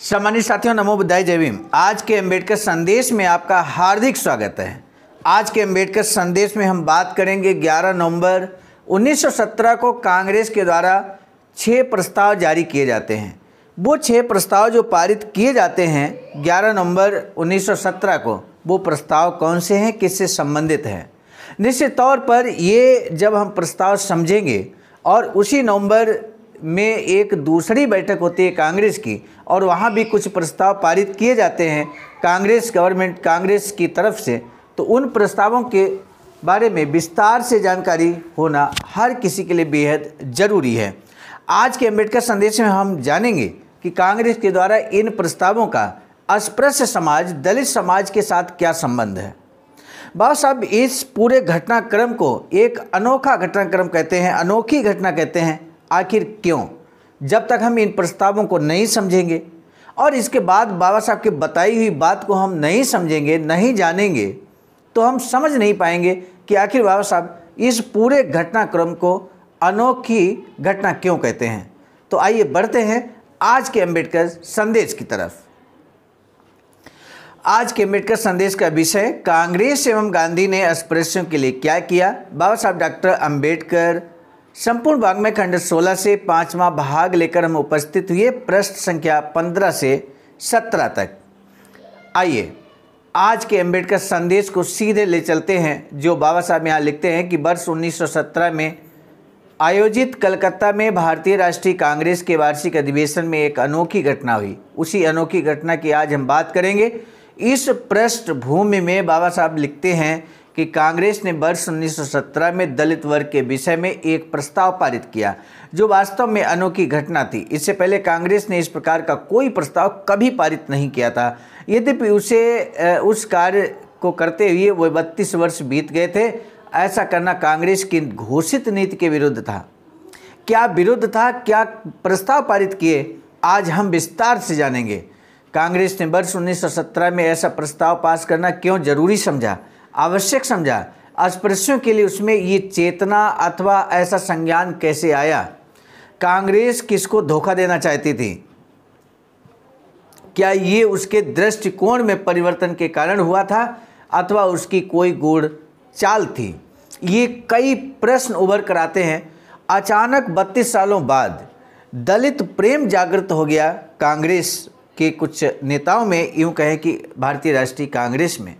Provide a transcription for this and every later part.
सम्मानित साथियों, नमो बुद्धाय, जय भीम। आज के अम्बेडकर संदेश में आपका हार्दिक स्वागत है। आज के अम्बेडकर संदेश में हम बात करेंगे 11 नवंबर 1917 को कांग्रेस के द्वारा 6 प्रस्ताव जारी किए जाते हैं। वो 6 प्रस्ताव जो पारित किए जाते हैं 11 नवंबर 1917 को, वो प्रस्ताव कौन से हैं, किससे संबंधित हैं। निश्चित तौर पर ये जब हम प्रस्ताव समझेंगे और उसी नवंबर में एक दूसरी बैठक होती है कांग्रेस की, और वहाँ भी कुछ प्रस्ताव पारित किए जाते हैं कांग्रेस की तरफ से, तो उन प्रस्तावों के बारे में विस्तार से जानकारी होना हर किसी के लिए बेहद ज़रूरी है। आज के अम्बेडकर संदेश में हम जानेंगे कि कांग्रेस के द्वारा इन प्रस्तावों का अस्पृश्य समाज, दलित समाज के साथ क्या संबंध है। बाबा साहब इस पूरे घटनाक्रम को एक अनोखा घटनाक्रम कहते हैं, अनोखी घटना कहते हैं। आखिर क्यों? जब तक हम इन प्रस्तावों को नहीं समझेंगे और इसके बाद बाबा साहब की बताई हुई बात को हम नहीं समझेंगे, नहीं जानेंगे, तो हम समझ नहीं पाएंगे कि आखिर बाबा साहब इस पूरे घटनाक्रम को अनोखी घटना क्यों कहते हैं। तो आइए बढ़ते हैं आज के अम्बेडकर संदेश की तरफ। आज के अम्बेडकर संदेश का विषय, कांग्रेस एवं गांधी ने अस्पृश्यों के लिए क्या किया। बाबा साहब डॉक्टर अम्बेडकर, संपूर्ण वाङ्मय खंड 16 से 5वां भाग लेकर हम उपस्थित हुए प्रश्न संख्या 15 से 17 तक। आइए आज के अम्बेडकर संदेश को सीधे ले चलते हैं। जो बाबा साहब यहाँ लिखते हैं कि वर्ष 1917 में आयोजित कलकत्ता में भारतीय राष्ट्रीय कांग्रेस के वार्षिक अधिवेशन में एक अनोखी घटना हुई। उसी अनोखी घटना की आज हम बात करेंगे। इस पृष्ठभूमि में बाबा साहब लिखते हैं कि कांग्रेस ने वर्ष 1917 में दलित वर्ग के विषय में एक प्रस्ताव पारित किया, जो वास्तव में अनोखी घटना थी। इससे पहले कांग्रेस ने इस प्रकार का कोई प्रस्ताव कभी पारित नहीं किया था। यद्यपि उस कार्य को करते हुए वो 32 वर्ष बीत गए थे। ऐसा करना कांग्रेस की घोषित नीति के विरुद्ध था। क्या विरुद्ध था, क्या प्रस्ताव पारित किए, आज हम विस्तार से जानेंगे। कांग्रेस ने वर्ष 1917 में ऐसा प्रस्ताव पास करना क्यों जरूरी समझा, आवश्यक समझा। अस्पृश्यों के लिए उसमें ये चेतना अथवा ऐसा संज्ञान कैसे आया। कांग्रेस किसको धोखा देना चाहती थी? क्या ये उसके दृष्टिकोण में परिवर्तन के कारण हुआ था अथवा उसकी कोई गूढ़ चाल थी? ये कई प्रश्न उभर कर आते हैं। अचानक 32 सालों बाद दलित प्रेम जागृत हो गया कांग्रेस के कुछ नेताओं में, यूँ कहें कि भारतीय राष्ट्रीय कांग्रेस में।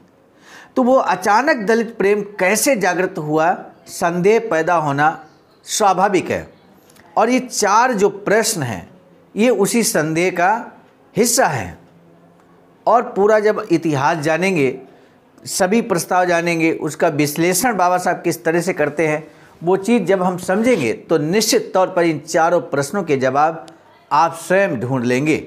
तो वो अचानक दलित प्रेम कैसे जागृत हुआ, संदेह पैदा होना स्वाभाविक है। और ये 4 जो प्रश्न हैं ये उसी संदेह का हिस्सा है। और पूरा जब इतिहास जानेंगे, सभी प्रस्ताव जानेंगे, उसका विश्लेषण बाबा साहब किस तरह से करते हैं, वो चीज़ जब हम समझेंगे तो निश्चित तौर पर इन 4 प्रश्नों के जवाब आप स्वयं ढूंढ लेंगे।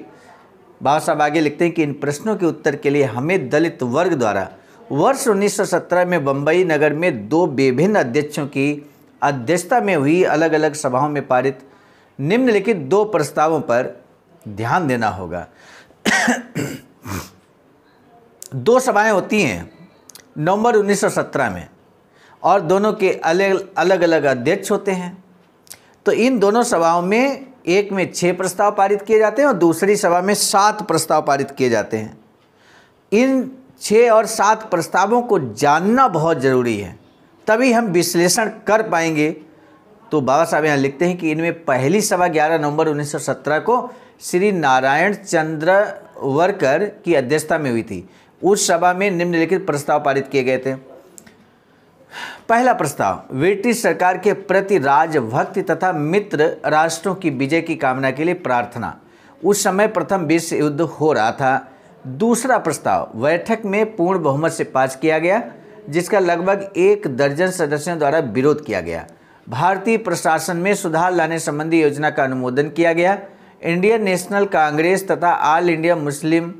बाबा साहब आगे लिखते हैं कि इन प्रश्नों के उत्तर के लिए हमें दलित वर्ग द्वारा वर्ष 1917 में बम्बई नगर में 2 विभिन्न अध्यक्षों की अध्यक्षता में हुई अलग अलग सभाओं में पारित निम्नलिखित 2 प्रस्तावों पर ध्यान देना होगा। 2 सभाएं होती हैं नवंबर 1917 में, और दोनों के अलग अलग अध्यक्ष होते हैं। तो इन दोनों सभाओं में, एक में 6 प्रस्ताव पारित किए जाते हैं और दूसरी सभा में 7 प्रस्ताव पारित किए जाते हैं। इन 6 और 7 प्रस्तावों को जानना बहुत ज़रूरी है, तभी हम विश्लेषण कर पाएंगे। तो बाबा साहब यहाँ लिखते हैं कि इनमें पहली सभा 11 नवंबर 1917 को श्री नारायण चंद्र वर्कर की अध्यक्षता में हुई थी। उस सभा में निम्नलिखित प्रस्ताव पारित किए गए थे। पहला प्रस्ताव, ब्रिटिश सरकार के प्रति राजभक्ति तथा मित्र राष्ट्रों की विजय की कामना के लिए प्रार्थना। उस समय प्रथम विश्व युद्ध हो रहा था। दूसरा प्रस्ताव बैठक में पूर्ण बहुमत से पास किया गया, जिसका लगभग 1 दर्जन सदस्यों द्वारा विरोध किया गया। भारतीय प्रशासन में सुधार लाने संबंधी योजना का अनुमोदन किया गया। इंडियन नेशनल कांग्रेस तथा ऑल इंडिया मुस्लिम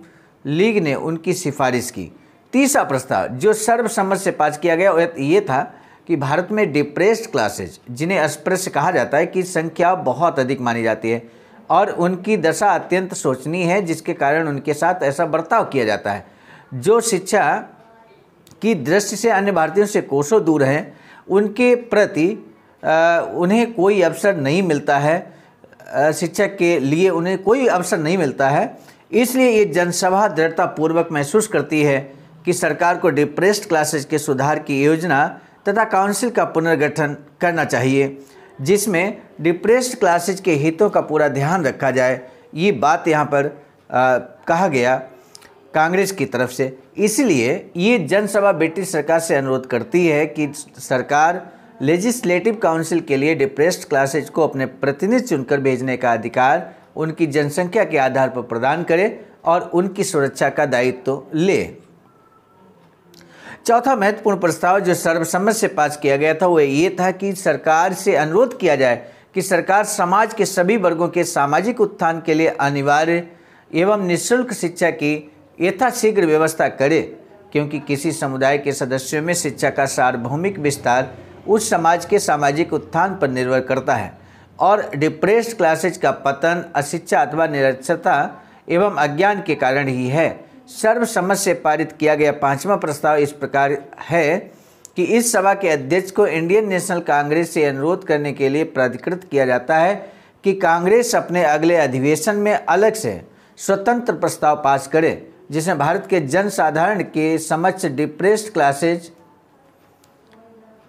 लीग ने उनकी सिफारिश की। तीसरा प्रस्ताव जो सर्वसम्मत से पास किया गया ये था कि भारत में डिप्रेस्ड क्लासेज, जिन्हें अस्पृश्य कहा जाता है, की संख्या बहुत अधिक मानी जाती है और उनकी दशा अत्यंत शोचनीय है, जिसके कारण उनके साथ ऐसा बर्ताव किया जाता है। जो शिक्षा की दृष्टि से अन्य भारतीयों से कोसों दूर हैं, उनके प्रति उन्हें कोई अवसर नहीं मिलता है, शिक्षा के लिए उन्हें कोई अवसर नहीं मिलता है। इसलिए ये जनसभा दृढ़तापूर्वक महसूस करती है कि सरकार को डिप्रेस्ड क्लासेज के सुधार की योजना तथा काउंसिल का पुनर्गठन करना चाहिए, जिसमें डिप्रेस्ड क्लासेज के हितों का पूरा ध्यान रखा जाए। ये बात यहाँ पर कहा गया कांग्रेस की तरफ से। इसलिए ये जनसभा ब्रिटिश सरकार से अनुरोध करती है कि सरकार लेजिस्लेटिव काउंसिल के लिए डिप्रेस्ड क्लासेज को अपने प्रतिनिधि चुनकर भेजने का अधिकार उनकी जनसंख्या के आधार पर प्रदान करे और उनकी सुरक्षा का दायित्व ले। चौथा महत्वपूर्ण प्रस्ताव जो सर्वसम्मत से पास किया गया था वो ये था कि सरकार से अनुरोध किया जाए कि सरकार समाज के सभी वर्गों के सामाजिक उत्थान के लिए अनिवार्य एवं निःशुल्क शिक्षा की यथाशीघ्र व्यवस्था करे, क्योंकि किसी समुदाय के सदस्यों में शिक्षा का सार्वभौमिक विस्तार उस समाज के सामाजिक उत्थान पर निर्भर करता है और डिप्रेस्ड क्लासेज का पतन अशिक्षा अथवा निरक्षरता एवं अज्ञान के कारण ही है। सर्वसम्मत से पारित किया गया पांचवा प्रस्ताव इस प्रकार है कि इस सभा के अध्यक्ष को इंडियन नेशनल कांग्रेस से अनुरोध करने के लिए प्राधिकृत किया जाता है कि कांग्रेस अपने अगले अधिवेशन में अलग से स्वतंत्र प्रस्ताव पास करे, जिसमें भारत के जनसाधारण के समक्ष डिप्रेस्ड क्लासेज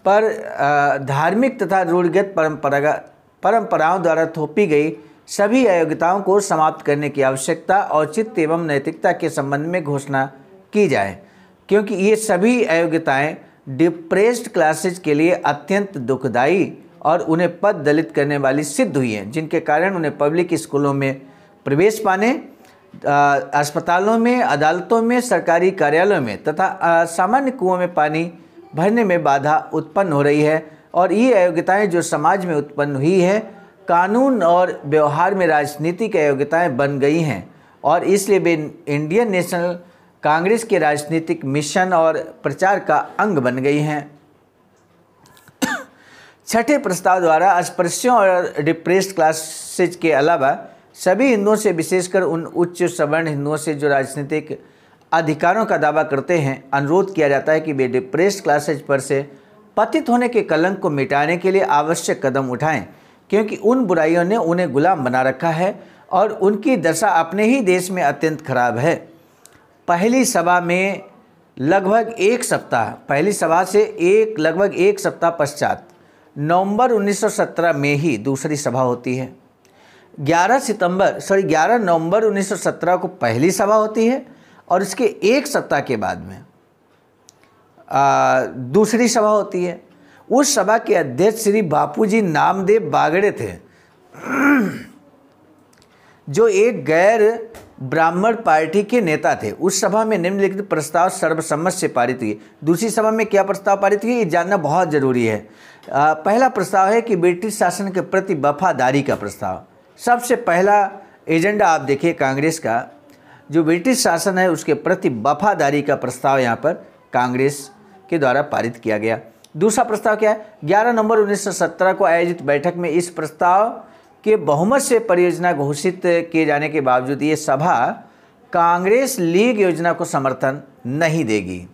पर धार्मिक तथा रूढ़िगत परंपराओं द्वारा थोपी गई सभी अयोग्यताओं को समाप्त करने की आवश्यकता औचित्य एवं नैतिकता के संबंध में घोषणा की जाए, क्योंकि ये सभी अयोग्यताएं डिप्रेस्ड क्लासेज के लिए अत्यंत दुखदायी और उन्हें पद दलित करने वाली सिद्ध हुई हैं, जिनके कारण उन्हें पब्लिक स्कूलों में प्रवेश पाने, अस्पतालों में, अदालतों में, सरकारी कार्यालयों में तथा सामान्य कुओं में पानी भरने में बाधा उत्पन्न हो रही है। और ये अयोग्यताएं जो समाज में उत्पन्न हुई है कानून और व्यवहार में राजनीतिक अयोग्यताएं बन गई हैं और इसलिए वे इंडियन नेशनल कांग्रेस के राजनीतिक मिशन और प्रचार का अंग बन गई हैं। छठे प्रस्ताव द्वारा अस्पृश्यों और डिप्रेस्ड क्लासेज के अलावा सभी हिंदुओं से, विशेषकर उन उच्च सवर्ण हिंदुओं से जो राजनीतिक अधिकारों का दावा करते हैं, अनुरोध किया जाता है कि वे डिप्रेस्ड क्लासेज पर से पतित होने के कलंक को मिटाने के लिए आवश्यक कदम उठाएं, क्योंकि उन बुराइयों ने उन्हें गुलाम बना रखा है और उनकी दशा अपने ही देश में अत्यंत खराब है। पहली सभा से लगभग एक सप्ताह पश्चात नवंबर 1917 में ही दूसरी सभा होती है। 11 नवंबर 1917 को पहली सभा होती है और इसके एक सप्ताह के बाद में दूसरी सभा होती है। उस सभा के अध्यक्ष श्री बापूजी नामदेव बागड़े थे, जो एक गैर ब्राह्मण पार्टी के नेता थे। उस सभा में निम्नलिखित प्रस्ताव सर्वसम्मत से पारित हुए। दूसरी सभा में क्या प्रस्ताव पारित हुए ये जानना बहुत जरूरी है। पहला प्रस्ताव है कि ब्रिटिश शासन के प्रति वफादारी का प्रस्ताव। सबसे पहला एजेंडा आप देखिए कांग्रेस का, जो ब्रिटिश शासन है उसके प्रति वफादारी का प्रस्ताव यहाँ पर कांग्रेस के द्वारा पारित किया गया। दूसरा प्रस्ताव क्या है? 11 नवंबर 1917 को आयोजित बैठक में इस प्रस्ताव के बहुमत से परियोजना घोषित किए जाने के बावजूद ये सभा कांग्रेस लीग योजना को समर्थन नहीं देगी।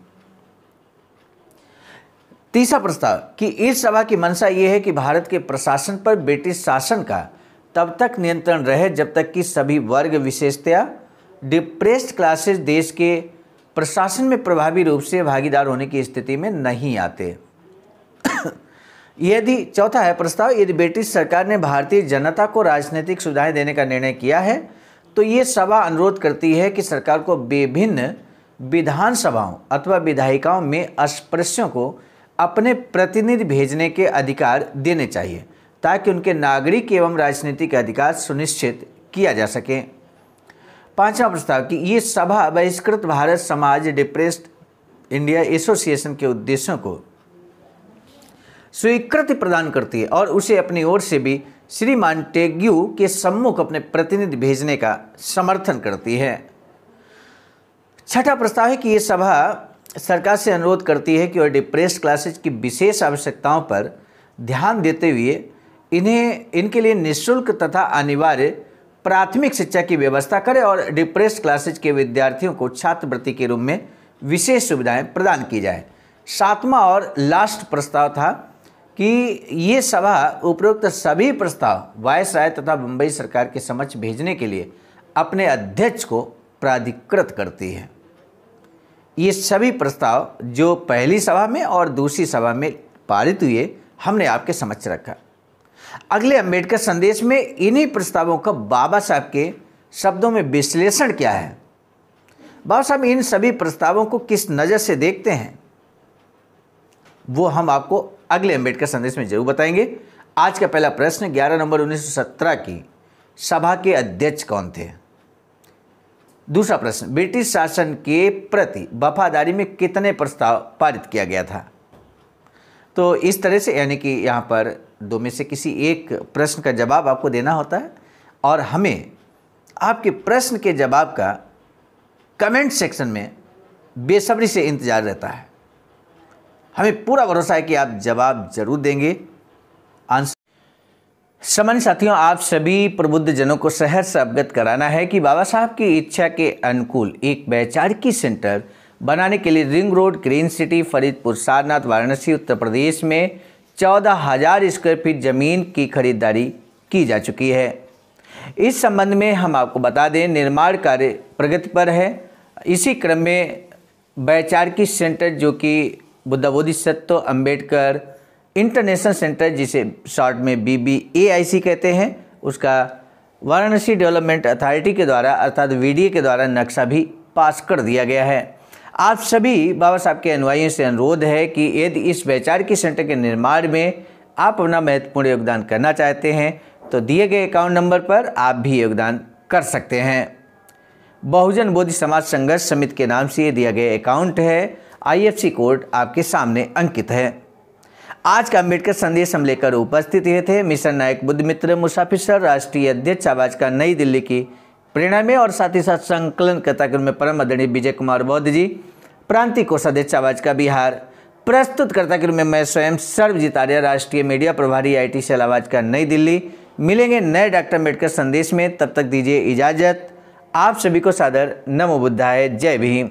तीसरा प्रस्ताव कि इस सभा की मंशा ये है कि भारत के प्रशासन पर ब्रिटिश शासन का तब तक नियंत्रण रहे जब तक कि सभी वर्ग, विशेषतया डिप्रेस्ड क्लासेस देश के प्रशासन में प्रभावी रूप से भागीदार होने की स्थिति में नहीं आते। यदि चौथा है प्रस्ताव, यदि ब्रिटिश सरकार ने भारतीय जनता को राजनीतिक सुविधाएं देने का निर्णय किया है तो ये सभा अनुरोध करती है कि सरकार को विभिन्न विधानसभाओं अथवा विधायिकाओं में अस्पृश्यों को अपने प्रतिनिधि भेजने के अधिकार देने चाहिए, ताकि उनके नागरिक एवं राजनीतिक अधिकार सुनिश्चित किया जा सके। पांचवा प्रस्ताव कि ये सभा बहिष्कृत भारत समाज डिप्रेस्ड इंडिया एसोसिएशन के उद्देश्यों को स्वीकृति प्रदान करती है और उसे अपनी ओर से भी श्री मॉन्टेग्यू के सम्मुख अपने प्रतिनिधि भेजने का समर्थन करती है। छठा प्रस्ताव है कि ये सभा सरकार से अनुरोध करती है कि वह डिप्रेस्ड क्लासेज की विशेष आवश्यकताओं पर ध्यान देते हुए इनके लिए निःशुल्क तथा अनिवार्य प्राथमिक शिक्षा की व्यवस्था करे और डिप्रेस्ड क्लासेज के विद्यार्थियों को छात्रवृत्ति के रूप में विशेष सुविधाएं प्रदान की जाए। सातवां और लास्ट प्रस्ताव था कि ये सभा उपरोक्त सभी प्रस्ताव वायसराय तथा मुंबई सरकार के समक्ष भेजने के लिए अपने अध्यक्ष को प्राधिकृत करती है। ये सभी प्रस्ताव जो पहली सभा में और दूसरी सभा में पारित हुए हमने आपके समक्ष रखा। अगले अंबेडकर संदेश में इन्हीं प्रस्तावों का बाबा साहब के शब्दों में विश्लेषण क्या है, बाबा साहब इन सभी प्रस्तावों को किस नज़र से देखते हैं, वो हम आपको अगले अंबेडकर संदेश में जरूर बताएंगे। आज का पहला प्रश्न 11 नवंबर 1917 की सभा के अध्यक्ष कौन थे। दूसरा प्रश्न, ब्रिटिश शासन के प्रति वफादारी में कितने प्रस्ताव पारित किया गया था। तो इस तरह से यानी कि यहाँ पर दो में से किसी एक प्रश्न का जवाब आपको देना होता है और हमें आपके प्रश्न के जवाब का कमेंट सेक्शन में बेसब्री से इंतजार रहता है। हमें पूरा भरोसा है कि आप जवाब जरूर देंगे। सम्मानित साथियों, आप सभी प्रबुद्ध जनों को सहर्ष अवगत कराना है कि बाबा साहब की इच्छा के अनुकूल एक वैचारिकी सेंटर बनाने के लिए ring road, green city, Faridpur, Sarnath, Varanasi, Uttar Pradesh में 14,000 स्क्वायर फीट ज़मीन की खरीदारी की जा चुकी है। इस संबंध में हम आपको बता दें, निर्माण कार्य प्रगति पर है। इसी क्रम में वैचारिकी सेंटर जो कि बुद्ध बोधिसत्व अम्बेडकर इंटरनेशनल सेंटर, जिसे शॉर्ट में BBAIC कहते हैं, उसका वाराणसी डेवलपमेंट अथॉरिटी के द्वारा अर्थात VDA के द्वारा नक्शा भी पास कर दिया गया है। आप सभी बाबा साहब के अनुयायियों से अनुरोध है कि यदि इस वैचारिकी सेंटर के निर्माण में आप अपना महत्वपूर्ण योगदान करना चाहते हैं तो दिए गए अकाउंट नंबर पर आप भी योगदान कर सकते हैं। बहुजन बोधि समाज संघर्ष समिति के नाम से दिया गया अकाउंट है। IFSC कोड आपके सामने अंकित है। आज का अम्बेडकर संदेश हम लेकर उपस्थित हुए थे मिशन नायक बुद्धमित्र मुसाफिर सर, राष्ट्रीय अध्यक्ष आवाज का नई दिल्ली की प्रेरणा में, और साथ ही साथ संकलन कर्ता में परम आदरणीय विजय कुमार बौद्ध जी, प्रांतीय कोषाध्यक्ष आवाज का बिहार, प्रस्तुत कर्ता में मैं स्वयं सर्वजीत आर्य, राष्ट्रीय मीडिया प्रभारी IT सेल आवाज का नई दिल्ली। मिलेंगे नए डॉक्टर अम्बेडकर संदेश में, तब तक दीजिए इजाजत। आप सभी को सादर नमो बुद्धाय, जय भीम।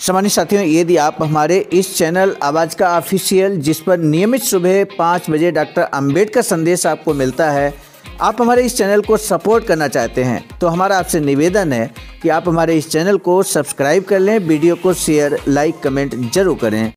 सम्मानित साथियों, यदि आप हमारे इस चैनल आवाज़ का ऑफिशियल, जिस पर नियमित सुबह 5 बजे डॉक्टर अम्बेडकर संदेश आपको मिलता है, आप हमारे इस चैनल को सपोर्ट करना चाहते हैं तो हमारा आपसे निवेदन है कि आप हमारे इस चैनल को सब्सक्राइब कर लें, वीडियो को शेयर, लाइक, कमेंट जरूर करें।